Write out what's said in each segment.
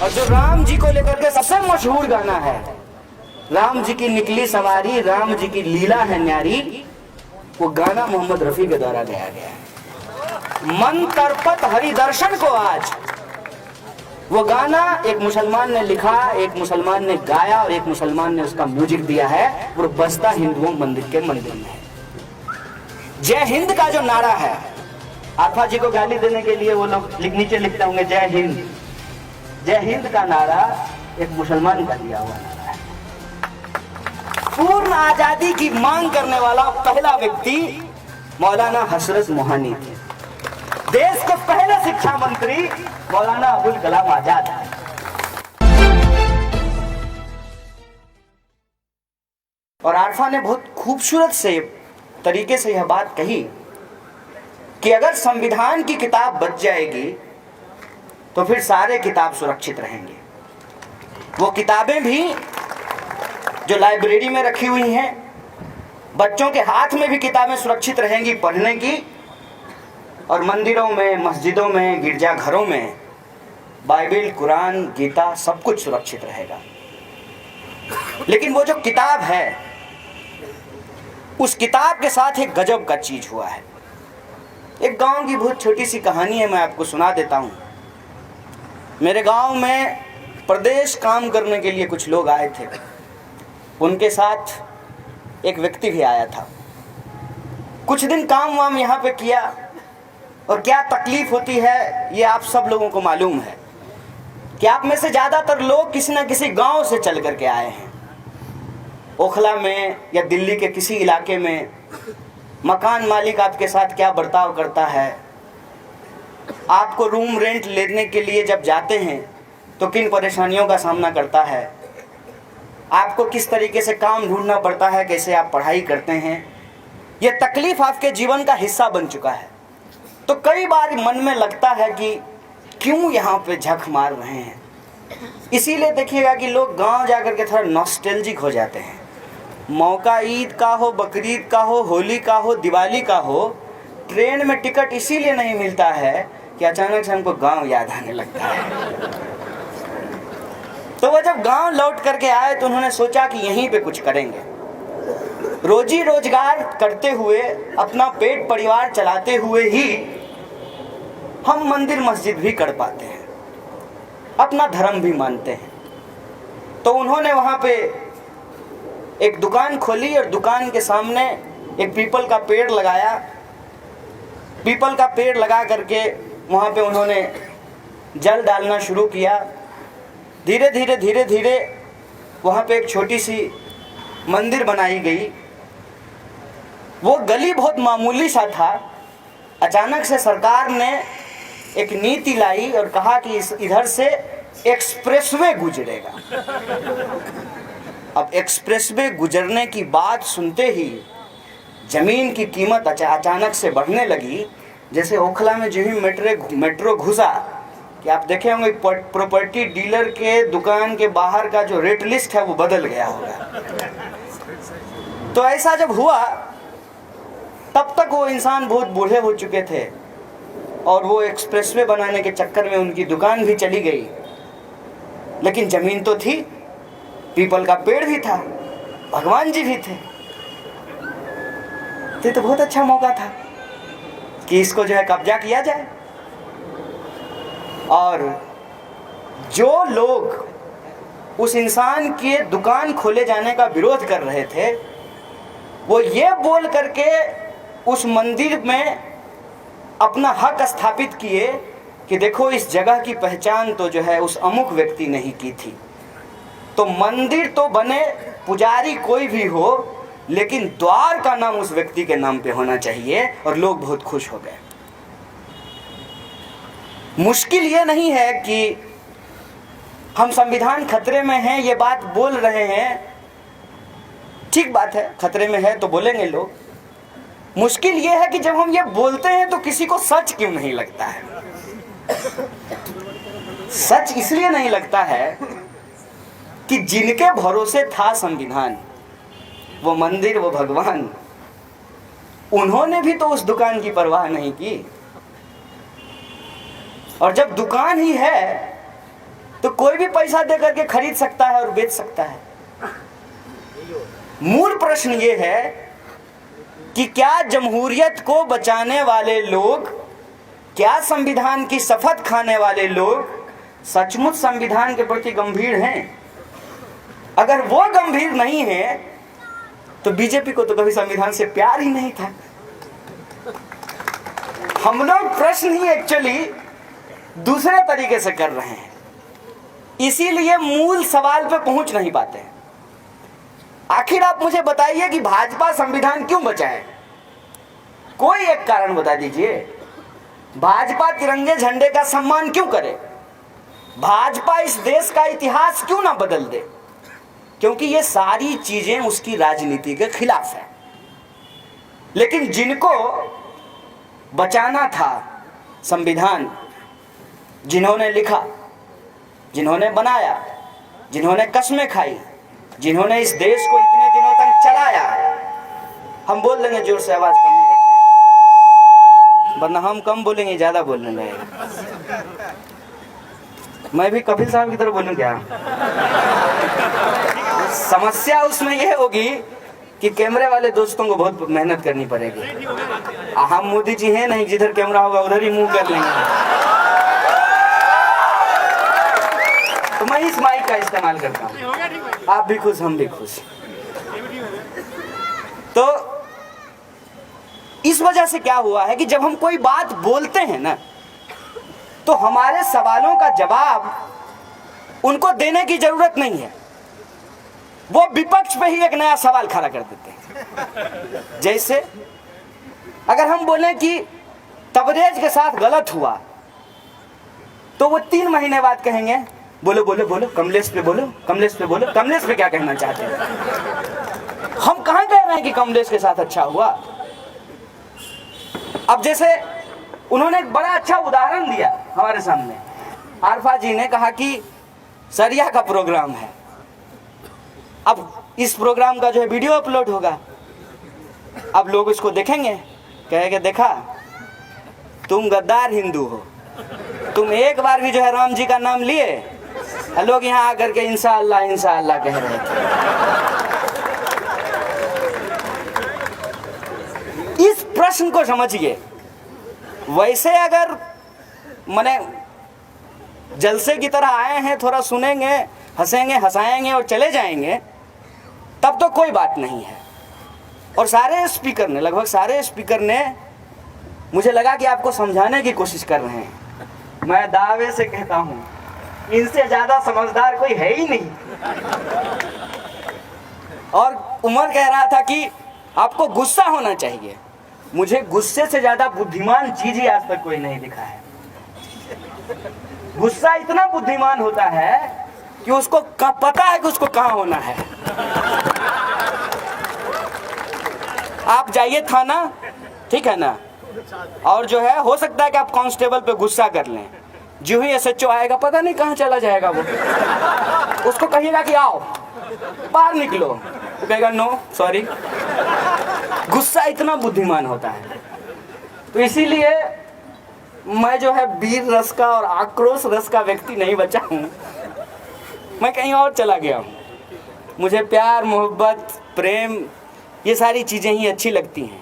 और जो राम जी को लेकर के सबसे मशहूर गाना है, राम जी की निकली सवारी, राम जी की लीला है न्यारी, वो गाना मोहम्मद रफी के द्वारा गाया गया है। मन तरपत हरि दर्शन को आज, वो गाना एक मुसलमान ने लिखा, एक मुसलमान ने गाया और एक मुसलमान ने उसका म्यूजिक दिया है। वो बस्ता हिंदुओं मंदिर के मंदिर में है। जय हिंद का जो नारा है, आफा जी को गाली देने के लिए वो लोग नीचे लिखते होंगे जय हिंद। जय हिंद का नारा एक मुसलमान का दिया हुआ नारा है। पूर्ण आजादी की मांग करने वाला पहला व्यक्ति मौलाना हसरत मोहानी थे। देश के पहले शिक्षा मंत्री मौलाना अबुल कलाम आजाद है। और आरफा ने बहुत खूबसूरत से तरीके से यह बात कही कि अगर संविधान की किताब बच जाएगी तो फिर सारे किताब सुरक्षित रहेंगे। वो किताबें भी जो लाइब्रेरी में रखी हुई हैं, बच्चों के हाथ में भी किताबें सुरक्षित रहेंगी पढ़ने की, और मंदिरों में, मस्जिदों में, गिरजाघरों में बाइबिल, कुरान, गीता सब कुछ सुरक्षित रहेगा। लेकिन वो जो किताब है, उस किताब के साथ एक गजब का चीज हुआ है। एक गांव की बहुत छोटी सी कहानी है, मैं आपको सुना देता हूं। मेरे गांव में प्रदेश काम करने के लिए कुछ लोग आए थे। उनके साथ एक व्यक्ति भी आया था। कुछ दिन काम वाम यहाँ पे किया, और क्या तकलीफ होती है ये आप सब लोगों को मालूम है कि आप में से ज़्यादातर लोग किसी न किसी गांव से चल करके आए हैं। ओखला में या दिल्ली के किसी इलाके में मकान मालिक आपके साथ क्या बर्ताव करता है, आपको रूम रेंट लेने के लिए जब जाते हैं तो किन परेशानियों का सामना करता है, आपको किस तरीके से काम ढूंढना पड़ता है, कैसे आप पढ़ाई करते हैं, ये तकलीफ आपके जीवन का हिस्सा बन चुका है। तो कई बार मन में लगता है कि क्यों यहाँ पे झक मार रहे हैं। इसीलिए देखिएगा कि लोग गांव जाकर के थोड़ा नॉस्टैल्जिक हो जाते हैं। मौका ईद का हो, बकरीद का हो, होली का हो, दिवाली का हो, ट्रेन में टिकट इसीलिए नहीं मिलता है कि अचानक से हमको गांव याद आने लगता है। तो वो जब गांव लौट करके आए तो उन्होंने सोचा कि यहीं पे कुछ करेंगे। रोजी रोजगार करते हुए, अपना पेट परिवार चलाते हुए ही हम मंदिर मस्जिद भी कर पाते हैं, अपना धर्म भी मानते हैं। तो उन्होंने वहाँ पे एक दुकान खोली और दुकान के सामने एक पीपल का पेड़ लगाया। पीपल का पेड़ लगा करके वहाँ पे उन्होंने जल डालना शुरू किया। धीरे धीरे धीरे धीरे वहाँ पे एक छोटी सी मंदिर बनाई गई। वो गली बहुत मामूली सा था। अचानक से सरकार ने एक नीति लाई और कहा कि इधर से एक्सप्रेसवे गुजरेगा। अब एक्सप्रेसवे गुजरने की बात सुनते ही जमीन की कीमत अचानक से बढ़ने लगी। जैसे ओखला में जो ही मेट्रो घुसा कि आप देखे होंगे प्रॉपर्टी डीलर के दुकान के बाहर का जो रेट लिस्ट है वो बदल गया होगा। तो ऐसा जब हुआ, तब तक वो इंसान बहुत बूढ़े हो चुके थे और वो एक्सप्रेसवे बनाने के चक्कर में उनकी दुकान भी चली गई। लेकिन जमीन तो थी, पीपल का पेड़ भी था, भगवान जी भी थे। तो बहुत अच्छा मौका था कि इसको जो है कब्जा किया जाए। और जो लोग उस इंसान के दुकान खोले जाने का विरोध कर रहे थे, वो ये बोल करके उस मंदिर में अपना हक स्थापित किए कि देखो इस जगह की पहचान तो जो है उस अमुक व्यक्ति ने ही की थी। तो मंदिर तो बने, पुजारी कोई भी हो, लेकिन द्वार का नाम उस व्यक्ति के नाम पे होना चाहिए। और लोग बहुत खुश हो गए। मुश्किल ये नहीं है कि हम संविधान खतरे में हैं ये बात बोल रहे हैं, ठीक बात है, खतरे में है तो बोलेंगे लोग। मुश्किल ये है कि जब हम ये बोलते हैं तो किसी को सच क्यों नहीं लगता है। सच इसलिए नहीं लगता है कि जिनके भरोसे था संविधान, वो मंदिर, वो भगवान, उन्होंने भी तो उस दुकान की परवाह नहीं की। और जब दुकान ही है तो कोई भी पैसा दे करके खरीद सकता है और बेच सकता है। मूल प्रश्न ये है कि क्या जमहूरियत को बचाने वाले लोग, क्या संविधान की शपथ खाने वाले लोग सचमुच संविधान के प्रति गंभीर हैं? अगर वो गंभीर नहीं है तो बीजेपी को तो कभी संविधान से प्यार ही नहीं था। हम लोग प्रश्न ही एक्चुअली दूसरे तरीके से कर रहे हैं, इसीलिए मूल सवाल पे पहुंच नहीं पाते हैं। आखिर आप मुझे बताइए कि भाजपा संविधान क्यों बचाए? कोई एक कारण बता दीजिए। भाजपा तिरंगे झंडे का सम्मान क्यों करे? भाजपा इस देश का इतिहास क्यों ना बदल दे? क्योंकि ये सारी चीजें उसकी राजनीति के खिलाफ है। लेकिन जिनको बचाना था संविधान, जिन्होंने लिखा, जिन्होंने बनाया, जिन्होंने कस्में खाई, जिन्होंने इस देश को इतने दिनों तक चलाया, हम बोल लेंगे जोर से, आवाज कम नहीं रखिए, वरना हम कम बोलेंगे ज्यादा बोलने लगेगा। मैं भी कपिल साहब की तरह बोलूं क्या? समस्या उसमें यह होगी कि कैमरे वाले दोस्तों को बहुत मेहनत करनी पड़ेगी। हम मोदी जी हैं नहीं, जिधर कैमरा होगा उधर ही मुंह कर लेंगे। तो मैं इस माइक का इस्तेमाल करता हूँ। आप भी खुश, हम भी खुश। तो इस वजह से क्या हुआ है कि जब हम कोई बात बोलते हैं ना, तो हमारे सवालों का जवाब उनको देने की जरूरत नहीं है, वो विपक्ष पे ही एक नया सवाल खड़ा कर देते हैं। जैसे अगर हम बोलें कि तबरेज के साथ गलत हुआ, तो वो 3 महीने बाद कहेंगे बोलो बोलो बोलो, कमलेश पे बोलो, कमलेश पे बोलो। कमलेश पे क्या कहना चाहते हैं? हम कहां कह रहे हैं कि कमलेश के साथ अच्छा हुआ? अब जैसे उन्होंने एक बड़ा अच्छा उदाहरण दिया हमारे सामने। आरफा जी ने कहा कि सरिया का प्रोग्राम है, अब इस प्रोग्राम का जो है वीडियो अपलोड होगा, अब लोग इसको देखेंगे, कहेंगे देखा तुम गद्दार हिंदू हो, तुम एक बार भी जो है राम जी का नाम लिए, लोग यहाँ आकर के इंशाअल्लाह इंशाअल्लाह कह रहे थे। इस प्रश्न को समझिए। वैसे अगर माने जलसे की तरह आए हैं, थोड़ा सुनेंगे, हंसेंगे, हंसाएंगे और चले जाएंगे, तब तो कोई बात नहीं है। और सारे स्पीकर ने, लगभग सारे स्पीकर ने, मुझे लगा कि आपको समझाने की कोशिश कर रहे हैं। मैं दावे से कहता हूं इनसे ज्यादा समझदार कोई है ही नहीं। और उमर कह रहा था कि आपको गुस्सा होना चाहिए। मुझे गुस्से से ज्यादा बुद्धिमान चीज ही आज तक कोई नहीं दिखा है। गुस्सा इतना बुद्धिमान होता है कि उसको पता है कि उसको कहां होना है। आप जाइए थाना, ठीक है ना, और जो है हो सकता है कि आप कांस्टेबल पे गुस्सा कर लें, जो ही एसएचओ आएगा पता नहीं कहां चला जाएगा वो। उसको कहिएगा कि आओ बाहर निकलो, वो कहेगा नो सॉरी। गुस्सा इतना बुद्धिमान होता है। तो इसीलिए मैं जो है वीर रस का और आक्रोश रस का व्यक्ति नहीं बचा हूं, मैं कहीं और चला गया हूं। मुझे प्यार, मोहब्बत, प्रेम, ये सारी चीजें ही अच्छी लगती हैं,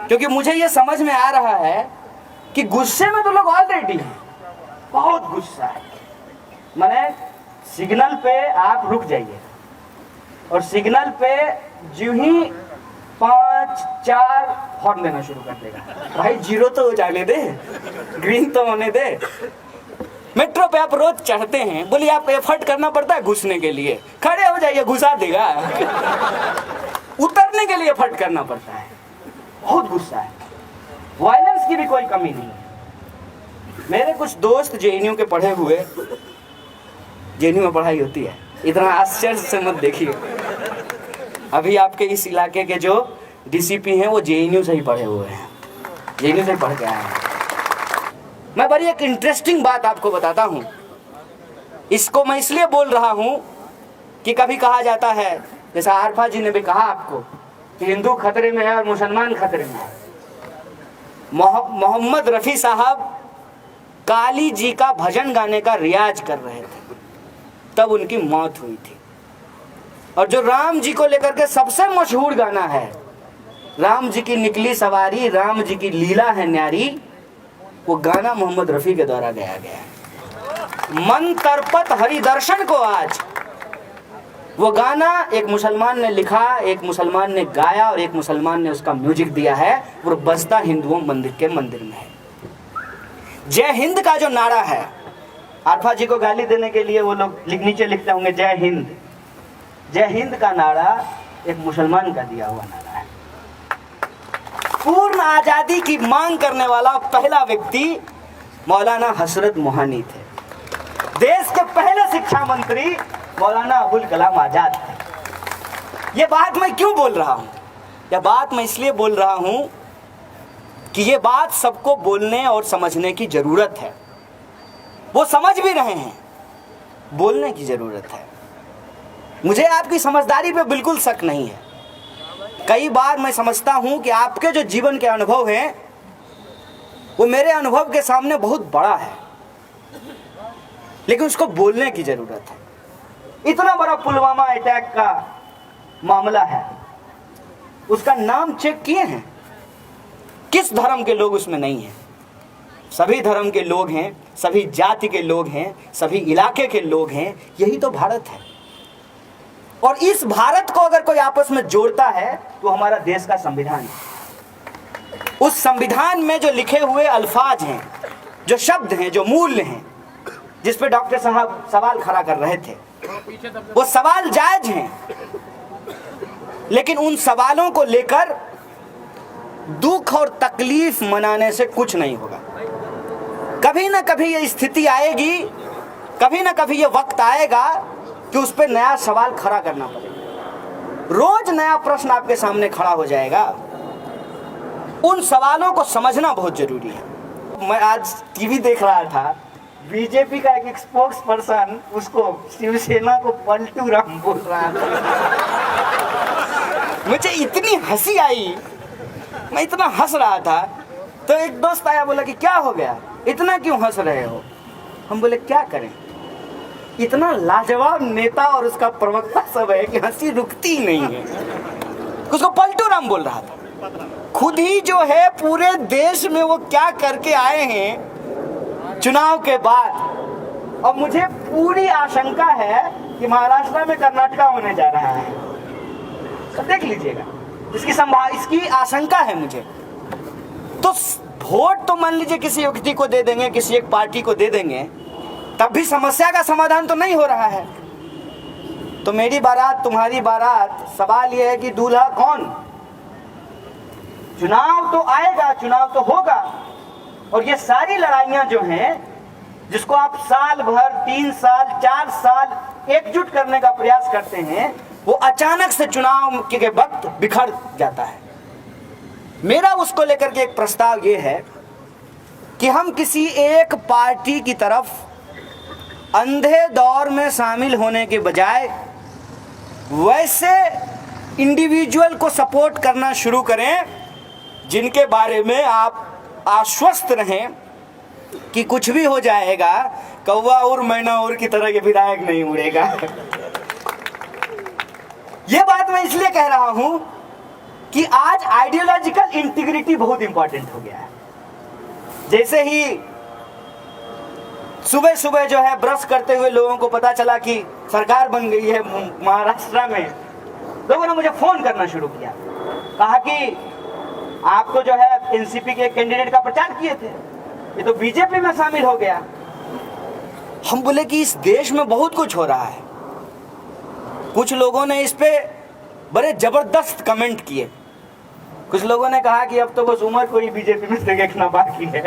क्योंकि मुझे ये समझ में आ रहा है कि गुस्से में तो लोग ऑलरेडी हैं, बहुत गुस्सा है। माने सिग्नल पे आप रुक जाइए और सिग्नल पे जो ही 5, 4 हॉर्न देना शुरू कर देगा। भाई 0 तो जाने दे, ग्रीन तो होने दे। मेट्रो पे आप रोज चढ़ते हैं, बोलिए आपको एफर्ट करना पड़ता है घुसने के लिए, खड़े हो जाइए घुसा देगा। उतरने के लिए एफर्ट करना पड़ता है। बहुत गुस्सा है, वायलेंस की भी कोई कमी नहीं है। मेरे कुछ दोस्त जेएनयू के पढ़े हुए, जेएनयू में पढ़ाई होती है, इतना आश्चर्य से मत देखिए। अभी आपके इस इलाके के जो डीसीपी हैं वो जेएनयू से ही पढ़े हुए हैं, जेएनयू से ही पढ़ के आए हैं। मैं बड़ी एक इंटरेस्टिंग बात आपको बताता हूँ। इसको मैं इसलिए बोल रहा हूँ कि कभी कहा जाता है, जैसा आरफा जी ने भी कहा आपको, कि हिंदू खतरे में है और मुसलमान खतरे में है। मोहम्मद रफ़ी साहब काली जी का भजन गाने का रियाज कर रहे थे। तब उनकी मौत हुई थी। और जो राम जी को लेकर के सबसे मशहूर गाना है, राम जी की निकली सवारी, राम जी की लीला है न्यारी, वो गाना मोहम्मद रफ़ी के द्वारा गाया गया है। मन तरपत हरि दर्शन को आज, वो गाना एक मुसलमान ने लिखा, एक मुसलमान ने गाया और एक मुसलमान ने उसका म्यूजिक दिया है। वो बजता हिंदुओं के मंदिर में है। जय हिंद का जो नारा है, आरफा जी को गाली देने के लिए वो लोग नीचे लिखते होंगे जय हिंद। जय हिंद का नारा एक मुसलमान का दिया हुआ नारा है। पूर्ण आजादी की मांग करने वाला पहला व्यक्ति मौलाना हसरत मोहानी थे। देश के पहले शिक्षा मंत्री मौलाना अबुल कलाम आजाद थे। ये बात मैं क्यों बोल रहा हूं? यह बात मैं इसलिए बोल रहा हूं कि ये बात सबको बोलने और समझने की जरूरत है। वो समझ भी रहे हैं, बोलने की जरूरत है। मुझे आपकी समझदारी पे बिल्कुल शक नहीं है। कई बार मैं समझता हूं कि आपके जो जीवन के अनुभव हैं वो मेरे अनुभव के सामने बहुत बड़ा है, लेकिन उसको बोलने की जरूरत है। इतना बड़ा पुलवामा अटैक का मामला है, उसका नाम चेक किए हैं? किस धर्म के लोग उसमें नहीं हैं? सभी धर्म के लोग हैं, सभी जाति के लोग हैं, सभी इलाके के लोग हैं। यही तो भारत है। और इस भारत को अगर कोई आपस में जोड़ता है तो हमारा देश का संविधान है। उस संविधान में जो लिखे हुए अल्फाज हैं, जो शब्द हैं, जो मूल्य हैं, जिस पे डॉक्टर साहब सवाल खड़ा कर रहे थे, वो सवाल जायज हैं, लेकिन उन सवालों को लेकर दुख और तकलीफ मनाने से कुछ नहीं होगा। कभी ना कभी ये स्थिति आएगी, कभी ना कभी ये वक्त आएगा कि उस पर नया सवाल खड़ा करना पड़ेगा। रोज नया प्रश्न आपके सामने खड़ा हो जाएगा। उन सवालों को समझना बहुत जरूरी है। मैं आज टीवी देख रहा था, बीजेपी का एक स्पोक्स पर्सन उसको शिवसेना को पलटू राम बोल रहा था। मुझे इतनी हंसी आई, मैं इतना हंस रहा था, तो एक दोस्त आया, बोला कि क्या हो गया, इतना क्यों हंस रहे हो? हम बोले क्या करें, इतना लाजवाब नेता और उसका प्रवक्ता सब है कि हंसी रुकती नहीं है। उसको पलटू राम बोल रहा था। खुद ही जो है पूरे देश में वो क्या करके आए हैं चुनाव के बाद। और मुझे पूरी आशंका है कि महाराष्ट्र में कर्नाटका होने जा रहा है, तो देख लीजिएगा, इसकी आशंका है मुझे। तो वोट तो मान लीजिए किसी व्यक्ति को दे देंगे, किसी एक पार्टी को दे देंगे, तब भी समस्या का समाधान तो नहीं हो रहा है। तो मेरी बारात तुम्हारी बारात, सवाल यह है कि दूल्हा कौन? चुनाव तो आएगा, चुनाव तो होगा, और ये सारी लड़ाइयां जो हैं, जिसको आप साल भर, 3 साल, 4 साल एकजुट करने का प्रयास करते हैं, वो अचानक से चुनाव के वक्त बिखर जाता है। मेरा उसको लेकर के एक प्रस्ताव ये है कि हम किसी एक पार्टी की तरफ अंधे दौर में शामिल होने के बजाय वैसे इंडिविजुअल को सपोर्ट करना शुरू करें जिनके बारे में आप आश्वस्त रहें कि कुछ भी हो जाएगा, कौवा और मैना और की तरह के विधायक नहीं उड़ेगा। यह बात मैं इसलिए कह रहा हूं कि आज आइडियोलॉजिकल इंटीग्रिटी बहुत इंपॉर्टेंट हो गया है। जैसे ही सुबह सुबह जो है ब्रश करते हुए लोगों को पता चला कि सरकार बन गई है महाराष्ट्र में, लोगों ने मुझे फोन करना शुरू किया, कहा कि आपको जो है एनसीपी के कैंडिडेट का प्रचार किए थे, ये तो बीजेपी में शामिल हो गया। हम बोले कि इस देश में बहुत कुछ हो रहा है। कुछ लोगों ने इस पे बड़े जबरदस्त कमेंट किए। कुछ लोगों ने कहा कि अब तो बस उमर को ही बीजेपी में से देखना बाकी है।